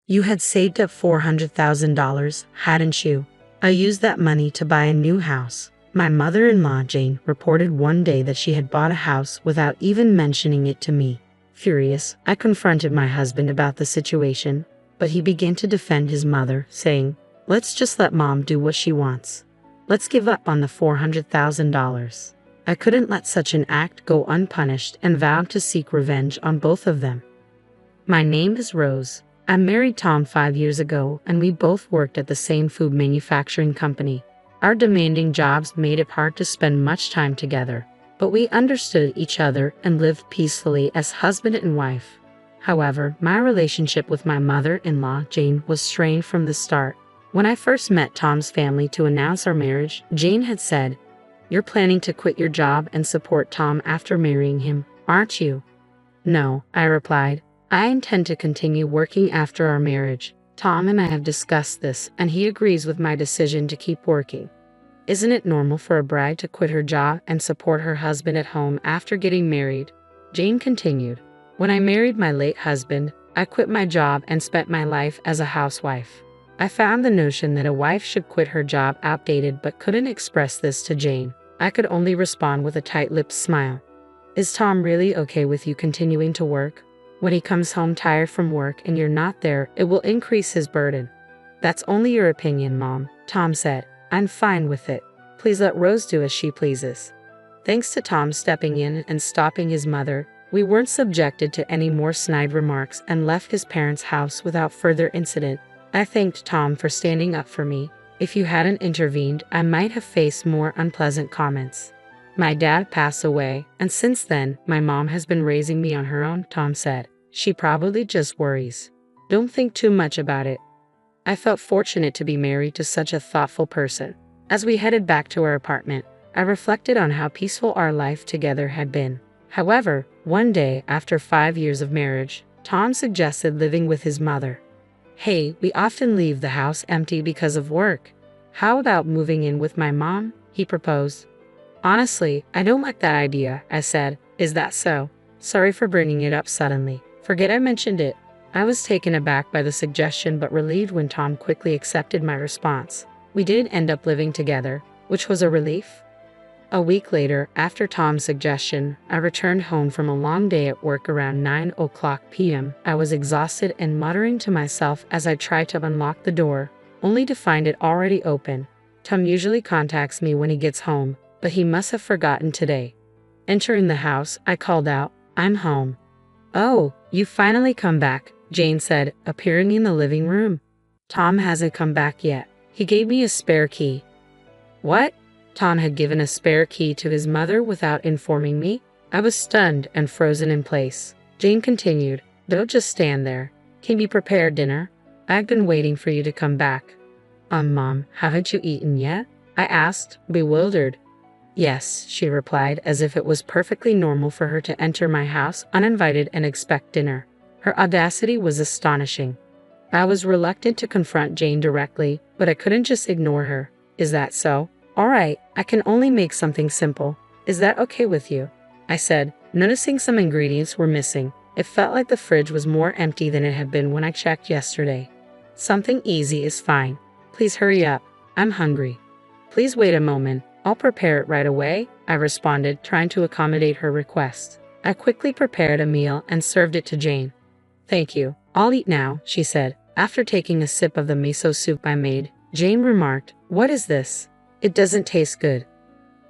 You had saved up $400,000, hadn't you? I used that money to buy a new house. My mother-in-law, Jane, reported one day that she had bought a house without even mentioning it to me. Furious, I confronted my husband about the situation, but he began to defend his mother, saying, "Let's just let Mom do what she wants. Let's give up on the $400,000. I couldn't let such an act go unpunished and vowed to seek revenge on both of them. My name is Rose. I married Tom 5 years ago, and we both worked at the same food manufacturing company. Our demanding jobs made it hard to spend much time together, but we understood each other and lived peacefully as husband and wife. However, my relationship with my mother-in-law, Jane, was strained from the start. When I first met Tom's family to announce our marriage, Jane had said, 'You're planning to quit your job and support Tom after marrying him, aren't you?' 'No,' I replied. 'I intend to continue working after our marriage. Tom and I have discussed this, and he agrees with my decision to keep working.' Isn't it normal for a bride to quit her job and support her husband at home after getting married?" Jane continued, "When I married my late husband, I quit my job and spent my life as a housewife. I found the notion that a wife should quit her job outdated but couldn't express this to Jane. I could only respond with a tight-lipped smile. 'Is Tom really okay with you continuing to work? When he comes home tired from work and you're not there, it will increase his burden.' 'That's only your opinion, Mom,' Tom said. 'I'm fine with it. Please let Rose do as she pleases.' Thanks to Tom stepping in and stopping his mother, we weren't subjected to any more snide remarks and left his parents' house without further incident. I thanked Tom for standing up for me. If you hadn't intervened, I might have faced more unpleasant comments. My dad passed away, and since then, my mom has been raising me on her own," Tom said. "She probably just worries. Don't think too much about it." I felt fortunate to be married to such a thoughtful person. As we headed back to our apartment, I reflected on how peaceful our life together had been. However, one day, after 5 years of marriage, Tom suggested living with his mother. "Hey, we often leave the house empty because of work. How about moving in with my mom?" he proposed. "Honestly, I don't like that idea," I said. "Is that so? Sorry for bringing it up suddenly. Forget I mentioned it." I was taken aback by the suggestion but relieved when Tom quickly accepted my response. We did end up living together, which was a relief. A week later, after Tom's suggestion, I returned home from a long day at work around 9:00 p.m. I was exhausted and muttering to myself as I tried to unlock the door, only to find it already open. Tom usually contacts me when he gets home, but he must have forgotten today. Entering the house, I called out, "I'm home." "Oh, you finally come back," Jane said, appearing in the living room. "Tom hasn't come back yet. He gave me a spare key." "What? Tom had given a spare key to his mother without informing me?" I was stunned and frozen in place. Jane continued, "Don't just stand there. Can you prepare dinner? I've been waiting for you to come back." Mom, haven't you eaten yet?" I asked, bewildered. "Yes," she replied, as if it was perfectly normal for her to enter my house uninvited and expect dinner. Her audacity was astonishing. I was reluctant to confront Jane directly, but I couldn't just ignore her. "Is that so? All right, I can only make something simple. Is that okay with you?" I said, noticing some ingredients were missing. It felt like the fridge was more empty than it had been when I checked yesterday. "Something easy is fine. Please hurry up. I'm hungry." "Please wait a moment. I'll prepare it right away," I responded, trying to accommodate her request. I quickly prepared a meal and served it to Jane. "Thank you. I'll eat now," she said. After taking a sip of the miso soup I made, Jane remarked, "What is this? It doesn't taste good."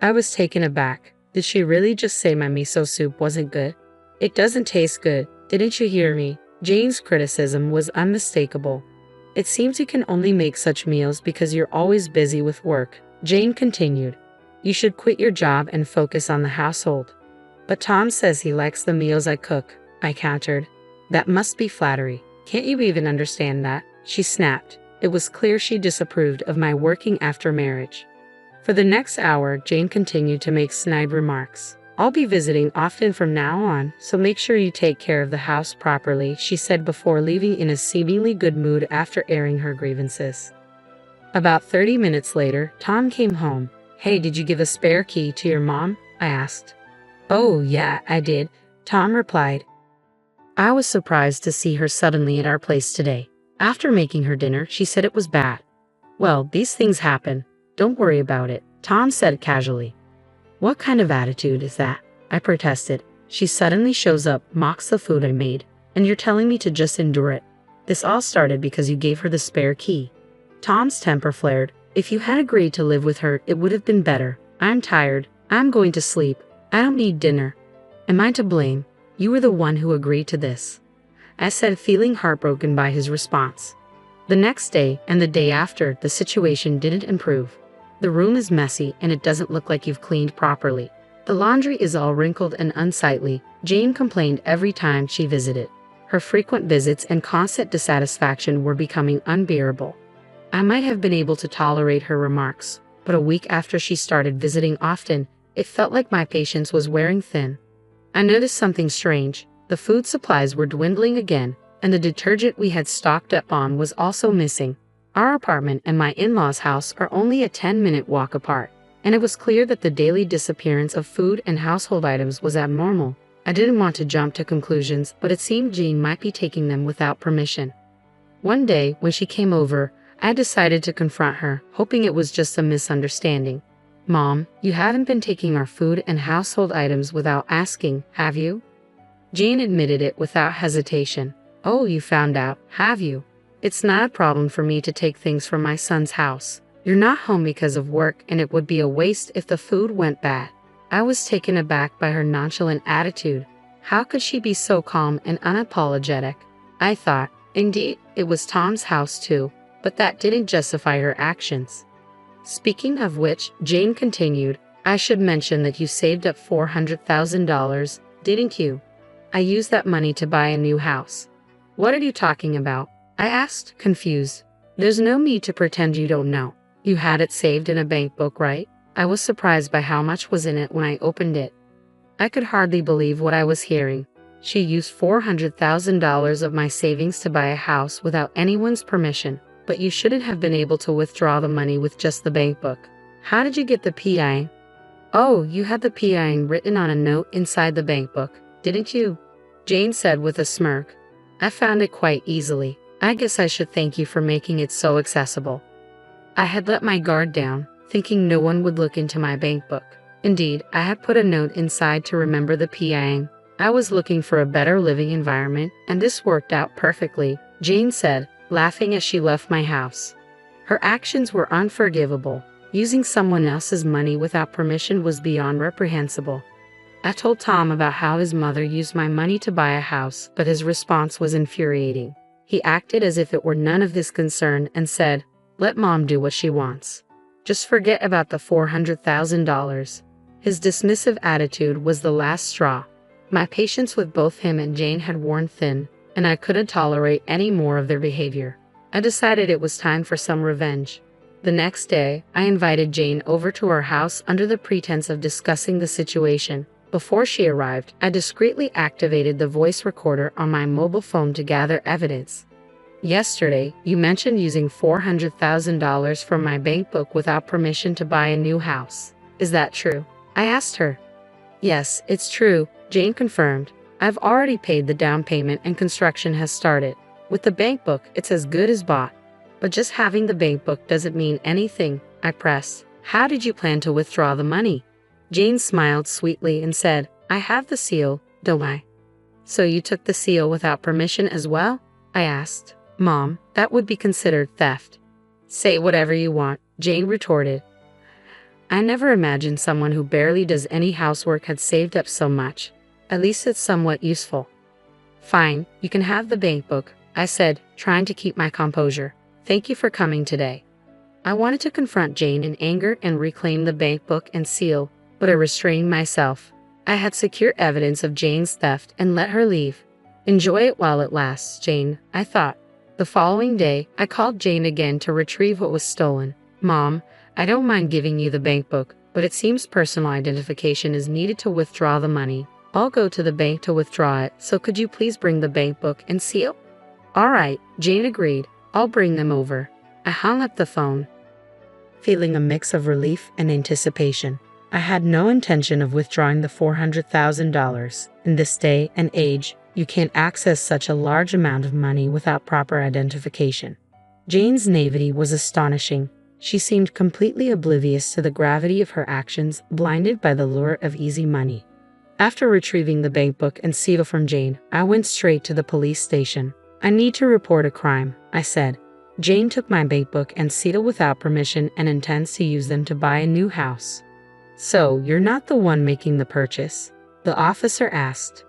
I was taken aback. Did she really just say my miso soup wasn't good? "It doesn't taste good. Didn't you hear me?" Jane's criticism was unmistakable. "It seems you can only make such meals because you're always busy with work," Jane continued. "You should quit your job and focus on the household." "But Tom says he likes the meals I cook," I countered. "That must be flattery. Can't you even understand that?" she snapped. It was clear she disapproved of my working after marriage. For the next hour, Jane continued to make snide remarks. "I'll be visiting often from now on, so make sure you take care of the house properly," she said before leaving in a seemingly good mood after airing her grievances. About 30 minutes later, Tom came home. "Hey, did you give a spare key to your mom?" I asked. "Oh, yeah, I did," Tom replied. "I was surprised to see her suddenly at our place today. After making her dinner, she said it was bad. Well, these things happen. Don't worry about it, Tom said casually. What kind of attitude is that? I protested. She suddenly shows up, mocks the food I made, and you're telling me to just endure it. This all started because you gave her the spare key. Tom's temper flared. If you had agreed to live with her, it would have been better. I'm tired. I'm going to sleep. I don't need dinner. Am I to blame? You were the one who agreed to this, I said, feeling heartbroken by his response. The next day and the day after, the situation didn't improve. The room is messy and it doesn't look like you've cleaned properly. The laundry is all wrinkled and unsightly. Jane complained every time she visited. Her frequent visits and constant dissatisfaction were becoming unbearable. I might have been able to tolerate her remarks, but a week after she started visiting often, it felt like my patience was wearing thin. I noticed something strange. The food supplies were dwindling again, and the detergent we had stocked up on was also missing. Our apartment and my in-laws' house are only a 10-minute walk apart, and it was clear that the daily disappearance of food and household items was abnormal. I didn't want to jump to conclusions, but it seemed Jane might be taking them without permission. One day, when she came over, I decided to confront her, hoping it was just a misunderstanding. Mom, you haven't been taking our food and household items without asking, have you? Jane admitted it without hesitation. Oh, you found out, have you? It's not a problem for me to take things from my son's house. You're not home because of work, and it would be a waste if the food went bad. I was taken aback by her nonchalant attitude. How could she be so calm and unapologetic? I thought, indeed, it was Tom's house too, but that didn't justify her actions. Speaking of which, Jane continued, I should mention that you saved up $400,000, didn't you? I used that money to buy a new house. What are you talking about? I asked, confused. There's no need to pretend you don't know. You had it saved in a bank book, right? I was surprised by how much was in it when I opened it. I could hardly believe what I was hearing. She used $400,000 of my savings to buy a house without anyone's permission, but you shouldn't have been able to withdraw the money with just the bank book. How did you get the PIN? Oh, you had the PIN written on a note inside the bank book, didn't you? Jane said with a smirk. I found it quite easily. I guess I should thank you for making it so accessible. I had let my guard down, thinking no one would look into my bank book. Indeed, I had put a note inside to remember the PIN. I was looking for a better living environment, and this worked out perfectly, Jane said, laughing as she left my house. Her actions were unforgivable. Using someone else's money without permission was beyond reprehensible. I told Tom about how his mother used my money to buy a house, but his response was infuriating. He acted as if it were none of his concern and said, let Mom do what she wants. Just forget about the $400,000. His dismissive attitude was the last straw. My patience with both him and Jane had worn thin, and I couldn't tolerate any more of their behavior. I decided it was time for some revenge. The next day, I invited Jane over to our house under the pretense of discussing the situation. Before she arrived, I discreetly activated the voice recorder on my mobile phone to gather evidence. Yesterday, you mentioned using $400,000 from my bank book without permission to buy a new house. Is that true? I asked her. Yes, it's true, Jane confirmed. I've already paid the down payment and construction has started. With the bank book, it's as good as bought. But just having the bank book doesn't mean anything, I pressed. How did you plan to withdraw the money? Jane smiled sweetly and said, I have the seal, don't I? So you took the seal without permission as well? I asked. Mom, that would be considered theft. Say whatever you want, Jane retorted. I never imagined someone who barely does any housework had saved up so much. At least it's somewhat useful. Fine, you can have the bank book, I said, trying to keep my composure. Thank you for coming today. I wanted to confront Jane in anger and reclaim the bank book and seal, but I restrained myself. I had secure evidence of Jane's theft and let her leave. Enjoy it while it lasts, Jane, I thought. The following day, I called Jane again to retrieve what was stolen. Mom, I don't mind giving you the bank book, but it seems personal identification is needed to withdraw the money. I'll go to the bank to withdraw it, so could you please bring the bank book and seal? All right, Jane agreed. I'll bring them over. I hung up the phone, feeling a mix of relief and anticipation. I had no intention of withdrawing the $400,000. In this day and age, You can't access such a large amount of money without proper identification. Jane's naivety was astonishing. She seemed completely oblivious to the gravity of her actions, blinded by the lure of easy money. After retrieving the bank book and seal from Jane, I went straight to the police station. I need to report a crime, I said. Jane took my bank book and seal without permission and intends to use them to buy a new house. So, you're not the one making the purchase? The officer asked.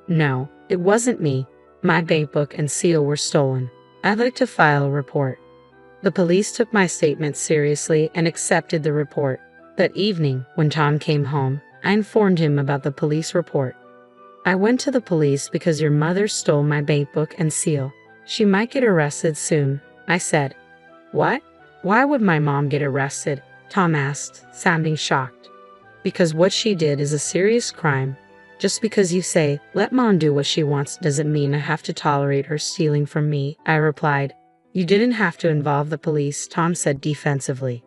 No, it wasn't me. My bank book and seal were stolen. I'd like to file a report. The police took my statement seriously and accepted the report. That evening, when Tom came home, I informed him about the police report. I went to the police because your mother stole my bank book and seal. She might get arrested soon, I said. What? Why would my mom get arrested? Tom asked, sounding shocked. Because what she did is a serious crime. Just because you say, let mom do what she wants doesn't mean I have to tolerate her stealing from me, I replied. You didn't have to involve the police, Tom said defensively.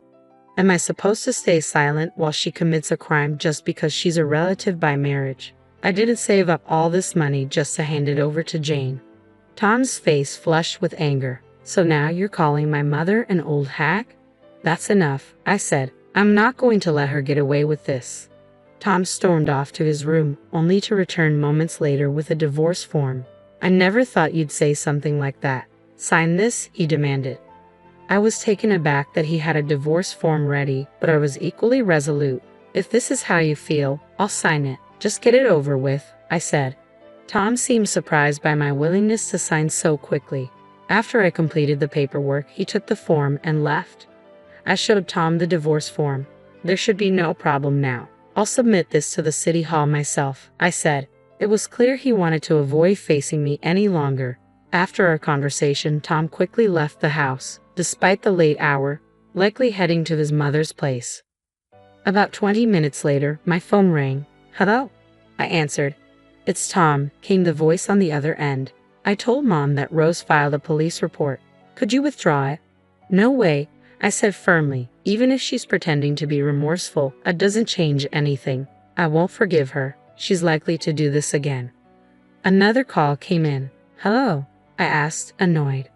Am I supposed to stay silent while she commits a crime just because she's a relative by marriage? I didn't save up all this money just to hand it over to Jane. Tom's face flushed with anger. So now you're calling my mother an old hack? That's enough, I said. I'm not going to let her get away with this. Tom stormed off to his room, only to return moments later with a divorce form. I never thought you'd say something like that. Sign this, he demanded. I was taken aback that he had a divorce form ready, but I was equally resolute. If this is how you feel, I'll sign it. Just get it over with, I said. Tom seemed surprised by my willingness to sign so quickly. After I completed the paperwork, he took the form and left. I showed Tom the divorce form. There should be no problem now. I'll submit this to the city hall myself, I said. It was clear he wanted to avoid facing me any longer. After our conversation, Tom quickly left the house, despite the late hour, likely heading to his mother's place. About 20 minutes later, my phone rang. Hello? I answered. It's Tom, came the voice on the other end. I told Mom that Rose filed a police report. Could you withdraw it? No way, I said firmly. Even if she's pretending to be remorseful, it doesn't change anything. I won't forgive her. She's likely to do this again. Another call came in. Hello? I asked, annoyed.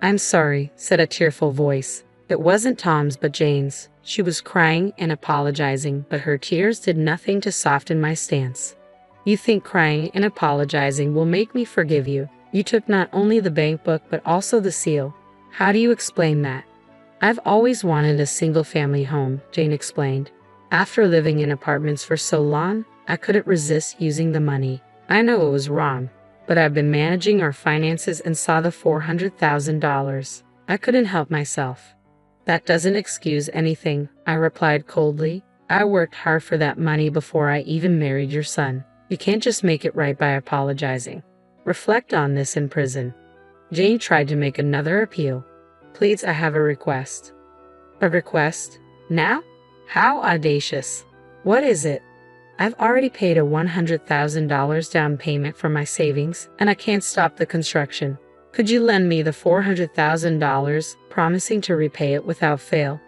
I'm sorry, said a tearful voice. It wasn't Tom's but Jane's. She was crying and apologizing, but her tears did nothing to soften my stance. You think crying and apologizing will make me forgive you? You took not only the bank book but also the seal. How do you explain that? I've always wanted a single-family home, Jane explained. After living in apartments for so long, I couldn't resist using the money. I know it was wrong, but I've been managing our finances and saw the $400,000. I couldn't help myself. That doesn't excuse anything, I replied coldly. I worked hard for that money before I even married your son. You can't just make it right by apologizing. Reflect on this in prison. Jane tried to make another appeal. Please, I have a request. A request? Now? How audacious. What is it? I've already paid a $100,000 down payment from my savings, and I can't stop the construction. Could you lend me the $400,000, promising to repay it without fail?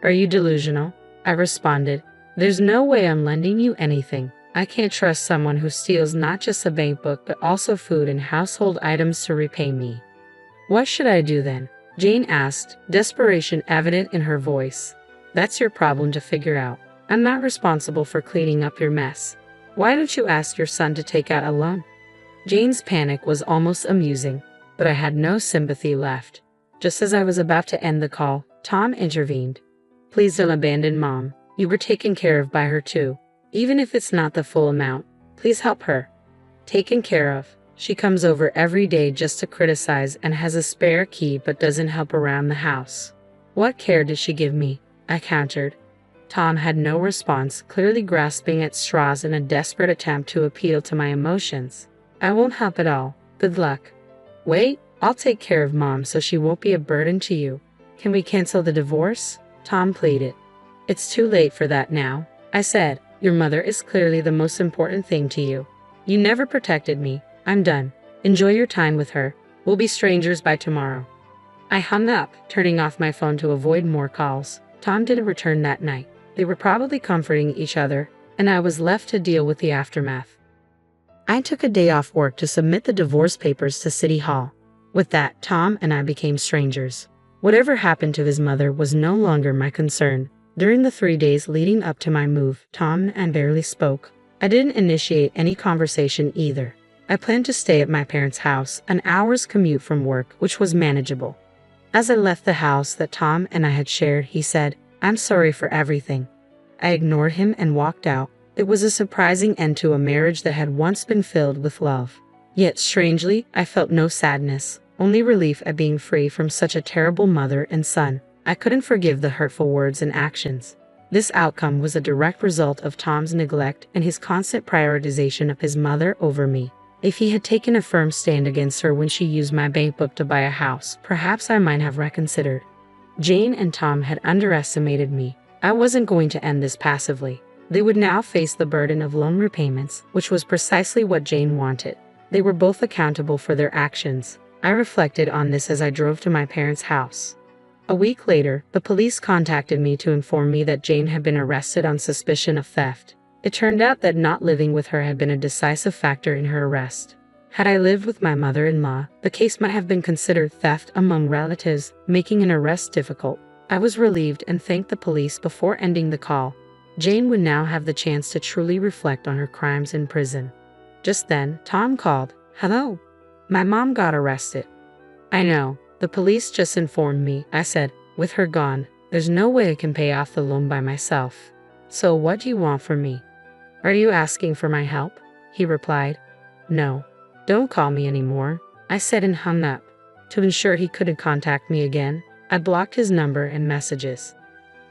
Are you delusional? I responded. There's no way I'm lending you anything. I can't trust someone who steals not just a bank book but also food and household items to repay me. What should I do then? Jane asked, desperation evident in her voice. That's your problem to figure out. I'm not responsible for cleaning up your mess. Why don't you ask your son to take out a loan? Jane's panic was almost amusing, but I had no sympathy left. Just as I was about to end the call, Tom intervened. Please don't abandon Mom. You were taken care of by her too. Even if it's not the full amount, please help her. Taken care of. She comes over every day just to criticize and has a spare key but doesn't help around the house. What care does she give me? I countered. Tom had no response, clearly grasping at straws in a desperate attempt to appeal to my emotions. I won't help at all. Good luck. Wait, I'll take care of Mom so she won't be a burden to you. Can we cancel the divorce? Tom pleaded. It's too late for that now, I said. Your mother is clearly the most important thing to you. You never protected me. I'm done. Enjoy your time with her. We'll be strangers by tomorrow. I hung up, turning off my phone to avoid more calls. Tom didn't return that night. They were probably comforting each other, and I was left to deal with the aftermath. I took a day off work to submit the divorce papers to City Hall. With that, Tom and I became strangers. Whatever happened to his mother was no longer my concern. During the 3 days leading up to my move, Tom and I barely spoke. I didn't initiate any conversation either. I planned to stay at my parents' house, an hour's commute from work, which was manageable. As I left the house that Tom and I had shared, he said, "I'm sorry for everything." I ignored him and walked out. It was a surprising end to a marriage that had once been filled with love. Yet strangely, I felt no sadness, only relief at being free from such a terrible mother and son. I couldn't forgive the hurtful words and actions. This outcome was a direct result of Tom's neglect and his constant prioritization of his mother over me. If he had taken a firm stand against her when she used my bank book to buy a house, perhaps I might have reconsidered. Jane and Tom had underestimated me. I wasn't going to end this passively. They would now face the burden of loan repayments, which was precisely what Jane wanted. They were both accountable for their actions. I reflected on this as I drove to my parents' house. A week later, the police contacted me to inform me that Jane had been arrested on suspicion of theft. It turned out that not living with her had been a decisive factor in her arrest. Had I lived with my mother-in-law, the case might have been considered theft among relatives, making an arrest difficult. I was relieved and thanked the police before ending the call. Jane would now have the chance to truly reflect on her crimes in prison. Just then, Tom called. "Hello. My mom got arrested." "I know. The police just informed me," I said. "With her gone, there's no way I can pay off the loan by myself. So what do you want from me?" "Are you asking for my help?" he replied. "No. Don't call me anymore," I said and hung up. To ensure he couldn't contact me again, I blocked his number and messages.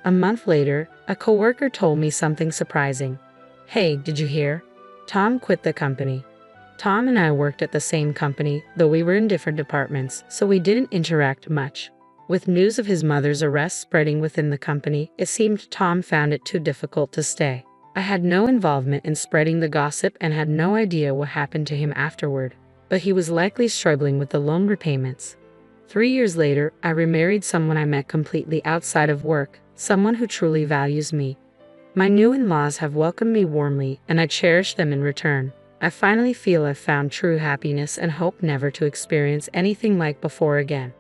A month later, a coworker told me something surprising. "Hey, did you hear? Tom quit the company." Tom and I worked at the same company, though we were in different departments, so we didn't interact much. With news of his mother's arrest spreading within the company, it seemed Tom found it too difficult to stay. I had no involvement in spreading the gossip and had no idea what happened to him afterward, but he was likely struggling with the loan repayments. 3 years later, I remarried someone I met completely outside of work, someone who truly values me. My new in-laws have welcomed me warmly, and I cherish them in return. I finally feel I've found true happiness and hope never to experience anything like before again.